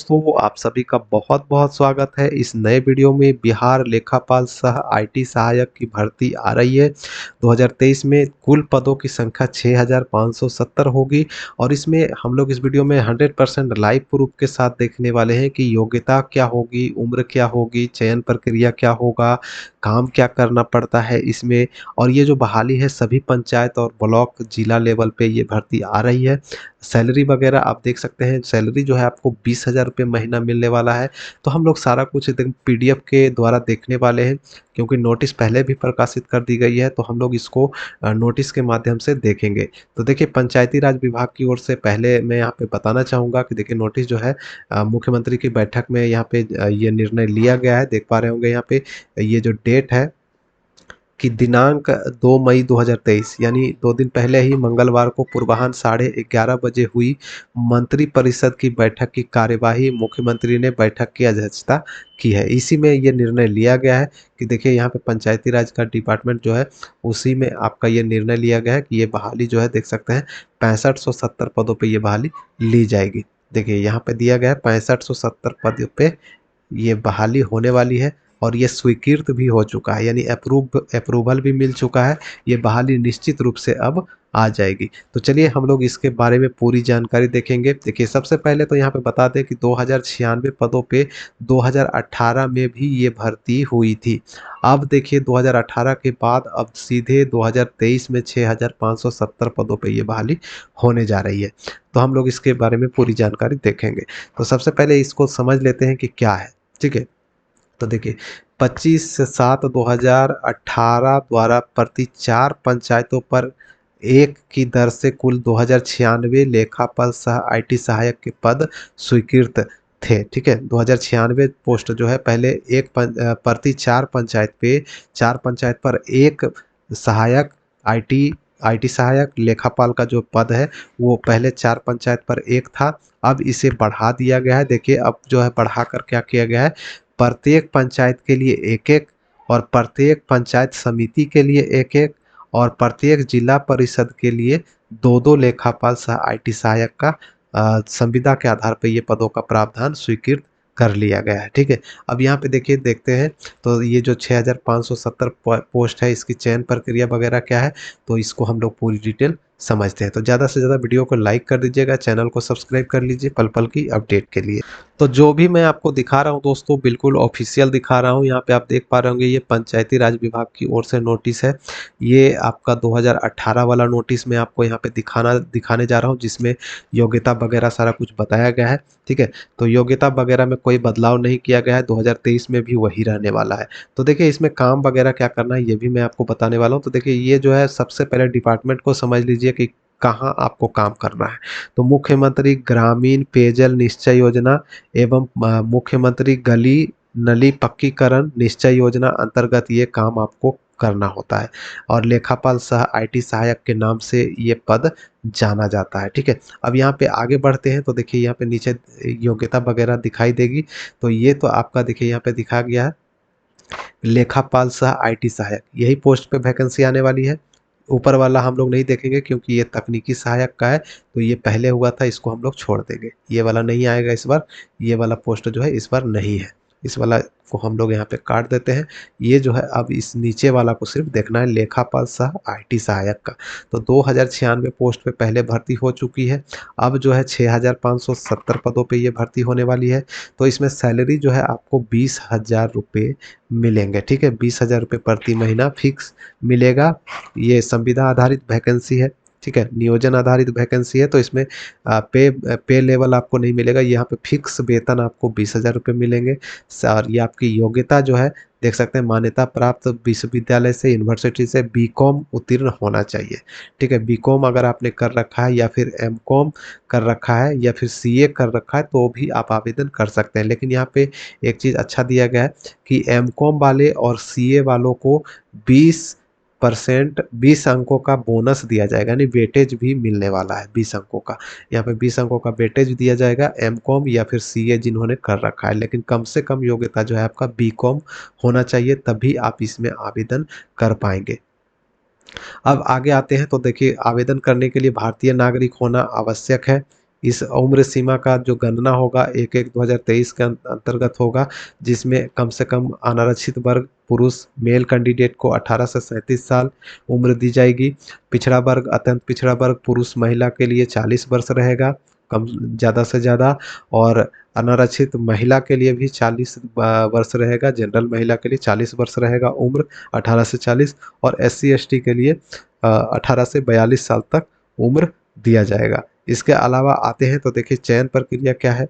दोस्तों, आप सभी का बहुत-बहुत स्वागत है इस नए वीडियो में। बिहार लेखापाल सह आईटी सहायक की भर्ती आ रही है। 2023 में कुल पदों की संख्या 6570 होगी और इसमें हम लोग इस वीडियो में 100% लाइव प्रूफ के साथ देखने वाले हैं कि योग्यता क्या होगी, उम्र क्या होगी, चयन प्रक्रिया क्या होगा, काम क्या करना पड़ता है इसमें। और ये जो बहाली है सभी पंचायत और ब्लॉक जिला लेवल पे ये भर्ती आ रही है। सैलरी वगैरह आप देख सकते हैं, सैलरी जो है आपको 20,000 रुपये महीना मिलने वाला है। तो हम लोग सारा कुछ एकदम पीडीएफ के द्वारा देखने वाले हैं, क्योंकि नोटिस पहले भी प्रकाशित कर दी गई है, तो हम लोग इसको नोटिस के माध्यम से देखेंगे। तो देखिए, पंचायती राज विभाग की ओर से पहले मैं यहाँ पे बताना चाहूँगा कि देखिए नोटिस जो है मुख्यमंत्री की बैठक में यहाँ पे ये निर्णय लिया गया है। देख पा रहे होंगे यहाँ पे ये जो डेट है कि दिनांक 2 मई 2023 यानी 2 दिन पहले ही मंगलवार को पूर्वाह्न 11:30 बजे हुई मंत्रिपरिषद की बैठक की कार्यवाही मुख्यमंत्री ने बैठक की अध्यक्षता की है। इसी में ये निर्णय लिया गया है कि देखिए यहाँ पे पंचायती राज का डिपार्टमेंट जो है उसी में आपका ये निर्णय लिया गया है कि ये बहाली जो है देख सकते हैं 6570 पदों पे ये बहाली ली जाएगी। देखिए यहाँ पे दिया गया है 6570 पदों पे ये बहाली होने वाली है और ये स्वीकृत भी हो चुका है, यानी अप्रूवल भी मिल चुका है। ये बहाली निश्चित रूप से अब आ जाएगी। तो चलिए हम लोग इसके बारे में पूरी जानकारी देखेंगे। देखिए सबसे पहले तो यहाँ पे बता दें कि 2096 पदों पे 2018 में भी ये भर्ती हुई थी। अब देखिए 2018 के बाद अब सीधे 2023 में 6570 पदों पे ये बहाली होने जा रही है। तो हम लोग इसके बारे में पूरी जानकारी देखेंगे। तो सबसे पहले इसको समझ लेते हैं कि क्या है, ठीक है। तो देखिए 25/7/2018 द्वारा प्रति 4 पंचायतों पर 1 की दर से कुल 2096 लेखापाल सह आईटी सहायक के पद स्वीकृत थे, ठीक है। 2096 पोस्ट जो है पहले प्रति 4 पंचायत पे 4 पंचायत पर 1 सहायक आईटी आईटी सहायक लेखापाल का जो पद है वो पहले 4 पंचायत पर 1 था। अब इसे बढ़ा दिया गया है। देखिए अब जो है बढ़ाकर क्या किया गया है, प्रत्येक पंचायत के लिए एक एक और प्रत्येक पंचायत समिति के लिए एक एक और प्रत्येक जिला परिषद के लिए दो दो लेखापाल सह आईटी सहायक का संविदा के आधार पर ये पदों का प्रावधान स्वीकृत कर लिया गया है, ठीक है। अब यहाँ पे देखिए देखते हैं तो ये जो 6570 पोस्ट है इसकी चयन प्रक्रिया वगैरह क्या है, तो इसको हम लोग पूरी डिटेल समझते हैं। तो ज़्यादा से ज़्यादा वीडियो को लाइक कर दीजिएगा, चैनल को सब्सक्राइब कर लीजिए पल पल की अपडेट के लिए। तो जो भी मैं आपको दिखा रहा हूँ दोस्तों बिल्कुल ऑफिशियल दिखा रहा हूँ। यहाँ पे आप देख पा रहे होंगे ये पंचायती राज विभाग की ओर से नोटिस है। ये आपका 2018 वाला नोटिस मैं आपको यहाँ पे दिखाने जा रहा हूँ, जिसमें योग्यता वगैरह सारा कुछ बताया गया है, ठीक है। तो योग्यता वगैरह में कोई बदलाव नहीं किया गया है, 2023 में भी वही रहने वाला है। तो देखिए इसमें काम वगैरह क्या करना है ये भी मैं आपको बताने वाला हूँ। तो देखिए ये जो है सबसे पहले डिपार्टमेंट को समझ लीजिए कि कहाँ आपको काम करना है। तो मुख्यमंत्री ग्रामीण पेयजल निश्चय योजना एवं मुख्यमंत्री गली नली पक्कीकरण निश्चय योजना अंतर्गत ये काम आपको करना होता है और लेखापाल सह आईटी सहायक के नाम से ये पद जाना जाता है, ठीक है। अब यहाँ पे आगे बढ़ते हैं तो देखिए यहाँ पे नीचे योग्यता वगैरह दिखाई देगी। तो ये तो आपका देखिए यहाँ पे दिखा गया है लेखापाल सह आईटी सहायक, यही पोस्ट पे वैकेंसी आने वाली है। ऊपर वाला हम लोग नहीं देखेंगे क्योंकि ये तकनीकी सहायक का है, तो ये पहले हुआ था, इसको हम लोग छोड़ देंगे। ये वाला नहीं आएगा इस बार, ये वाला पोस्ट जो है इस बार नहीं है, इस वाला को हम लोग यहाँ पे काट देते हैं। ये जो है अब इस नीचे वाला को सिर्फ देखना है लेखापाल सह आईटी सहायक का। तो 2096 पोस्ट पे पहले भर्ती हो चुकी है। अब जो है 6570 पदों पे ये भर्ती होने वाली है। तो इसमें सैलरी जो है आपको 20,000 रुपये मिलेंगे, ठीक है। 20,000 रुपये प्रति महीना फिक्स मिलेगा। ये संविदा आधारित वैकेंसी है, ठीक है, नियोजन आधारित वैकेंसी है। तो इसमें पे लेवल आपको नहीं मिलेगा, यहाँ पे फिक्स वेतन आपको 20,000 रुपये मिलेंगे। और ये आपकी योग्यता जो है देख सकते हैं मान्यता प्राप्त विश्वविद्यालय से यूनिवर्सिटी से बीकॉम उत्तीर्ण होना चाहिए, ठीक है। बीकॉम अगर आपने कर रखा है या फिर एमकॉम कर रखा है या फिर सीए कर रखा है तो भी आप आवेदन कर सकते हैं। लेकिन यहाँ पे एक चीज़ अच्छा दिया गया है कि एमकॉम वाले और सीए वालों को 20 अंकों का बोनस दिया जाएगा, यानी वेटेज भी मिलने वाला है 20 अंकों का। यहाँ पे 20 अंकों का वेटेज दिया जाएगा एमकॉम या फिर सीए जिन्होंने कर रखा है। लेकिन कम से कम योग्यता जो है आपका बीकॉम होना चाहिए, तभी आप इसमें आवेदन कर पाएंगे। अब आगे आते हैं तो देखिए आवेदन करने के लिए भारतीय नागरिक होना आवश्यक है। इस उम्र सीमा का जो गणना होगा 1/1/2023 के अंतर्गत होगा, जिसमें कम से कम अनारक्षित वर्ग पुरुष मेल कैंडिडेट को 18 से 37 साल उम्र दी जाएगी। पिछड़ा वर्ग, अत्यंत पिछड़ा वर्ग पुरुष महिला के लिए 40 वर्ष रहेगा, कम ज़्यादा से ज़्यादा। और अनारक्षित महिला के लिए भी 40 वर्ष रहेगा, जनरल महिला के लिए 40 वर्ष रहेगा उम्र, 18 से 40। और SC ST के लिए 18 से 42 साल तक उम्र दिया जाएगा। इसके अलावा आते हैं तो देखिए चयन प्रक्रिया क्या है।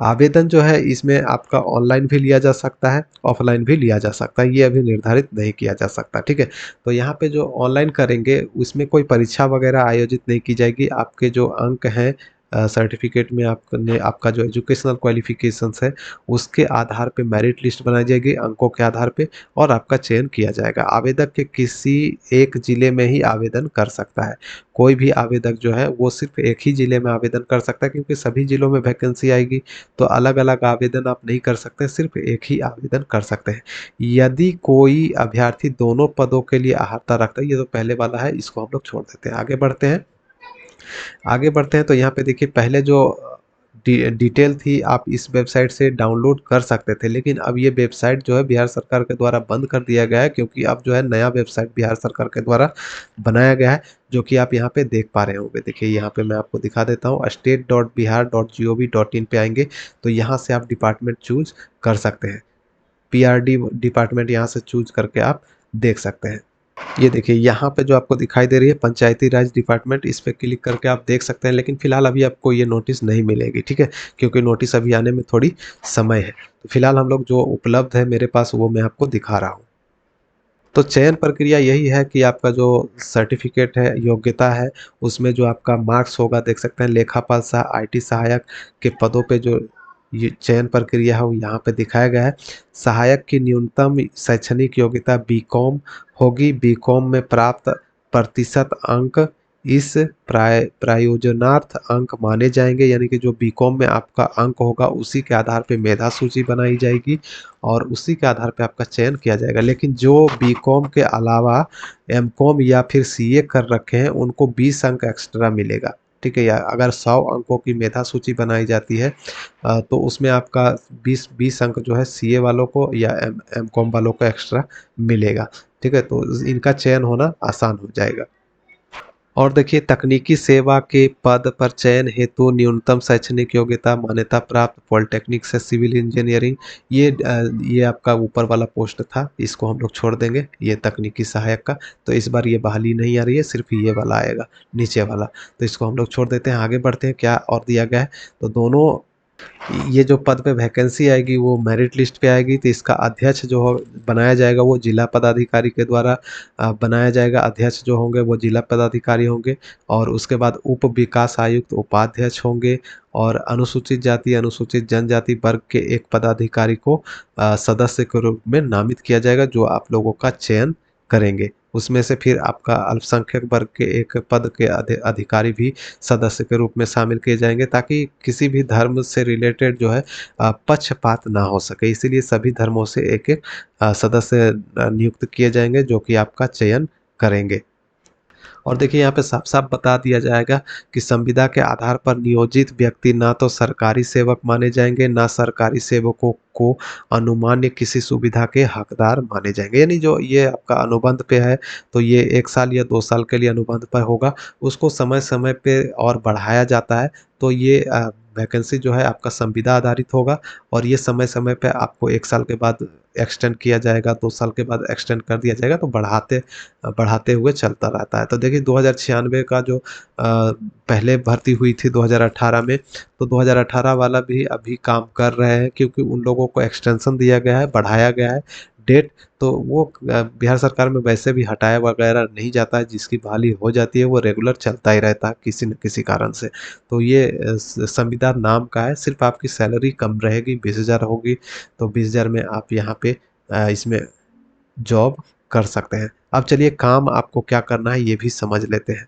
आवेदन जो है इसमें आपका ऑनलाइन भी लिया जा सकता है, ऑफलाइन भी लिया जा सकता है, ये अभी निर्धारित नहीं किया जा सकता, ठीक है। तो यहाँ पे जो ऑनलाइन करेंगे उसमें कोई परीक्षा वगैरह आयोजित नहीं की जाएगी। आपके जो अंक हैं सर्टिफिकेट में आपने आपका जो एजुकेशनल क्वालिफिकेशंस है उसके आधार पे मेरिट लिस्ट बनाई जाएगी अंकों के आधार पे, और आपका चयन किया जाएगा। आवेदक के किसी एक जिले में ही आवेदन कर सकता है। कोई भी आवेदक जो है वो सिर्फ एक ही जिले में आवेदन कर सकता है, क्योंकि सभी जिलों में वैकेंसी आएगी तो अलग अलग आवेदन आप नहीं कर सकते, सिर्फ एक ही आवेदन कर सकते हैं। यदि कोई अभ्यर्थी दोनों पदों के लिए अर्हता रखता है, ये तो पहले वाला है, इसको हम लोग छोड़ देते हैं, आगे बढ़ते हैं। आगे बढ़ते हैं तो यहाँ पे देखिए पहले जो डिटेल थी आप इस वेबसाइट से डाउनलोड कर सकते थे, लेकिन अब ये वेबसाइट जो है बिहार सरकार के द्वारा बंद कर दिया गया है, क्योंकि अब जो है नया वेबसाइट बिहार सरकार के द्वारा बनाया गया है, जो कि आप यहाँ पे देख पा रहे होंगे। देखिए यहाँ पे मैं आपको दिखा देता हूँ, state.bihar.gov.in पे आएंगे तो यहाँ से आप डिपार्टमेंट चूज कर सकते हैं। PRD डिपार्टमेंट यहाँ से चूज करके आप देख सकते हैं। ये देखिए यहाँ पे जो आपको दिखाई दे रही है पंचायती राज डिपार्टमेंट, इस पे क्लिक करके आप देख सकते हैं, लेकिन फिलहाल अभी आपको ये नोटिस नहीं मिलेगी, ठीक है, क्योंकि नोटिस अभी आने में थोड़ी समय है। तो फिलहाल हम लोग जो उपलब्ध है मेरे पास वो मैं आपको दिखा रहा हूँ। तो चयन प्रक्रिया यही है कि आपका जो सर्टिफिकेट है, योग्यता है, उसमें जो आपका मार्क्स होगा देख सकते हैं, लेखापाल सह IT सहायक के पदों पे जो ये चयन प्रक्रिया है वो यहाँ पे दिखाया गया है। सहायक की न्यूनतम शैक्षणिक योग्यता बीकॉम होगी। बीकॉम में प्राप्त प्रतिशत अंक इस प्रयोजनार्थ अंक माने जाएंगे, यानी कि जो बीकॉम में आपका अंक होगा उसी के आधार पे मेधा सूची बनाई जाएगी और उसी के आधार पे आपका चयन किया जाएगा। लेकिन जो बीकॉम के अलावा एमकॉम या फिर CA कर रखे हैं उनको 20 अंक एक्स्ट्रा मिलेगा, ठीक है। या अगर 100 अंकों की मेधा सूची बनाई जाती है तो उसमें आपका 20 अंक जो है CA वालों को या एमकॉम वालों को एक्स्ट्रा मिलेगा, ठीक है। तो इनका चयन होना आसान हो जाएगा। और देखिए तकनीकी सेवा के पद पर चयन हेतु न्यूनतम शैक्षणिक योग्यता मान्यता प्राप्त पॉलिटेक्निक से सिविल इंजीनियरिंग, ये आपका ऊपर वाला पोस्ट था, इसको हम लोग छोड़ देंगे, ये तकनीकी सहायक का। तो इस बार ये बहाली नहीं आ रही है, सिर्फ ये वाला आएगा नीचे वाला, तो इसको हम लोग छोड़ देते हैं। आगे बढ़ते हैं क्या और दिया गया है। तो दोनों ये जो पद पे वैकेंसी आएगी वो मेरिट लिस्ट पे आएगी, तो इसका अध्यक्ष जो बनाया जाएगा वो जिला पदाधिकारी के द्वारा बनाया जाएगा। अध्यक्ष जो होंगे वो जिला पदाधिकारी होंगे, और उसके बाद उप विकास आयुक्त उपाध्यक्ष होंगे, और अनुसूचित जाति अनुसूचित जनजाति वर्ग के एक पदाधिकारी को सदस्य के रूप में नामित किया जाएगा, जो आप लोगों का चयन करेंगे। उसमें से फिर आपका अल्पसंख्यक वर्ग के एक पद के अधिकारी भी सदस्य के रूप में शामिल किए जाएंगे, ताकि किसी भी धर्म से रिलेटेड जो है पक्षपात ना हो सके, इसीलिए सभी धर्मों से एक एक सदस्य नियुक्त किए जाएंगे जो कि आपका चयन करेंगे। और देखिए यहाँ पे साफ साफ बता दिया जाएगा कि संविदा के आधार पर नियोजित व्यक्ति ना तो सरकारी सेवक माने जाएंगे, ना सरकारी सेवकों को अनुमान्य किसी सुविधा के हकदार माने जाएंगे। यानी जो ये आपका अनुबंध पे है तो ये 1 साल या 2 साल के लिए अनुबंध पर होगा, उसको समय समय पे और बढ़ाया जाता है। तो ये वैकेंसी जो है आपका संविदा आधारित होगा, और ये समय समय पे आपको 1 साल के बाद एक्सटेंड किया जाएगा, 2 साल के बाद एक्सटेंड कर दिया जाएगा, तो बढ़ाते बढ़ाते हुए चलता रहता है। तो देखिए 2096 का जो पहले भर्ती हुई थी 2018 में, तो 2018 वाला भी अभी काम कर रहे हैं, क्योंकि उन लोगों को एक्सटेंशन दिया गया है, बढ़ाया गया है डेट। तो वो बिहार सरकार में वैसे भी हटाया वगैरह नहीं जाता है, जिसकी बहाली हो जाती है वो रेगुलर चलता ही रहता है किसी न किसी कारण से। तो ये संविदा नाम का है, सिर्फ आपकी सैलरी कम रहेगी, 20,000 होगी, तो 20,000 में आप यहाँ पे इसमें जॉब कर सकते हैं। अब चलिए काम आपको क्या करना है ये भी समझ लेते हैं।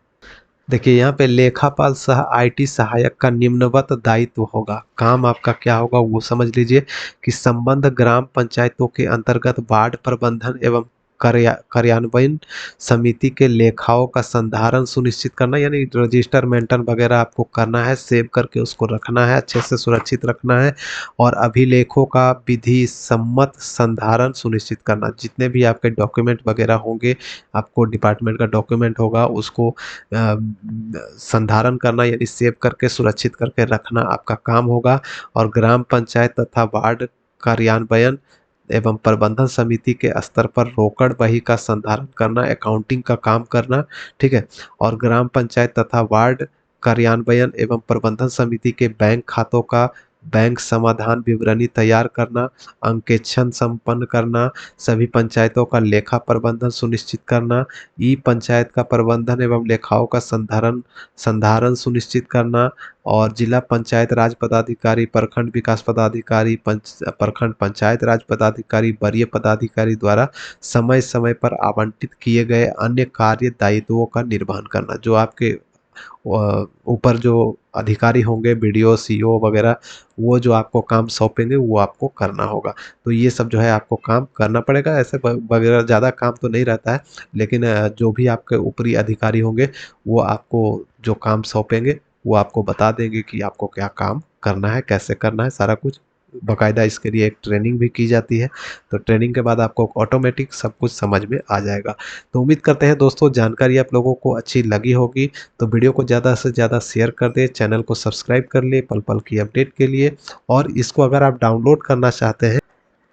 देखिए यहाँ पे लेखापाल सह IT सहायक का निम्नवत दायित्व होगा। काम आपका क्या होगा वो समझ लीजिए कि संबंध ग्राम पंचायतों के अंतर्गत बाढ़ प्रबंधन एवं कार्यान्वयन समिति के लेखाओं का संधारण सुनिश्चित करना, यानी रजिस्टर मेंटेन वगैरह आपको करना है, सेव करके उसको रखना है, अच्छे से सुरक्षित रखना है। और अभिलेखों का विधि सम्मत संधारण सुनिश्चित करना, जितने भी आपके डॉक्यूमेंट वगैरह होंगे, आपको डिपार्टमेंट का डॉक्यूमेंट होगा उसको संधारण करना, यानी सेव करके सुरक्षित करके रखना आपका काम होगा। और ग्राम पंचायत तथा वार्ड कार्यान्वयन एवं प्रबंधन समिति के स्तर पर रोकड़ बही का संधारण करना, अकाउंटिंग का काम करना, ठीक है। और ग्राम पंचायत तथा वार्ड कार्यान्वयन एवं प्रबंधन समिति के बैंक खातों का बैंक समाधान विवरणी तैयार करना, अंकेक्षण संपन्न करना, सभी पंचायतों का लेखा प्रबंधन सुनिश्चित करना, ई पंचायत का प्रबंधन एवं लेखाओं का संधारण सुनिश्चित करना। और जिला पंचायत राज पदाधिकारी, प्रखंड विकास पदाधिकारी, प्रखंड पंचायत राज पदाधिकारी, वरीय पदाधिकारी द्वारा समय समय पर आवंटित किए गए अन्य कार्य दायित्वों का निर्वहन करना। जो आपके ऊपर जो अधिकारी होंगे, बीडीओ, सीईओ वगैरह, वो जो आपको काम सौंपेंगे वो आपको करना होगा। तो ये सब जो है आपको काम करना पड़ेगा। ऐसे वगैरह ज़्यादा काम तो नहीं रहता है, लेकिन जो भी आपके ऊपरी अधिकारी होंगे वो आपको जो काम सौंपेंगे वो आपको बता देंगे कि आपको क्या काम करना है, कैसे करना है, सारा कुछ बाकायदा इसके लिए एक ट्रेनिंग भी की जाती है। तो ट्रेनिंग के बाद आपको ऑटोमेटिक सब कुछ समझ में आ जाएगा। तो उम्मीद करते हैं दोस्तों जानकारी आप लोगों को अच्छी लगी होगी। तो वीडियो को ज़्यादा से ज़्यादा शेयर कर दें, चैनल को सब्सक्राइब कर ले पल पल की अपडेट के लिए। और इसको अगर आप डाउनलोड करना चाहते हैं,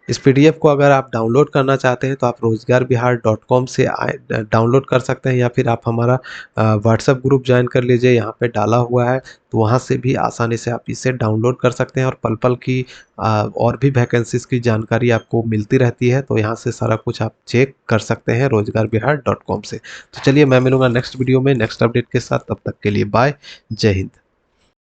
इस पीडीएफ को अगर आप डाउनलोड करना चाहते हैं तो आप रोजगारबिहार.com से डाउनलोड कर सकते हैं, या फिर आप हमारा व्हाट्सएप ग्रुप ज्वाइन कर लीजिए, यहाँ पे डाला हुआ है। तो वहाँ से भी आसानी से आप इसे डाउनलोड कर सकते हैं। और पल पल की और भी वैकेंसीज की जानकारी आपको मिलती रहती है, तो यहाँ से सारा कुछ आप चेक कर सकते हैं रोजगारबिहार.com से। तो चलिए, मैं मिलूंगा नेक्स्ट वीडियो में नेक्स्ट अपडेट के साथ। तब तक के लिए बाय, जय हिंद।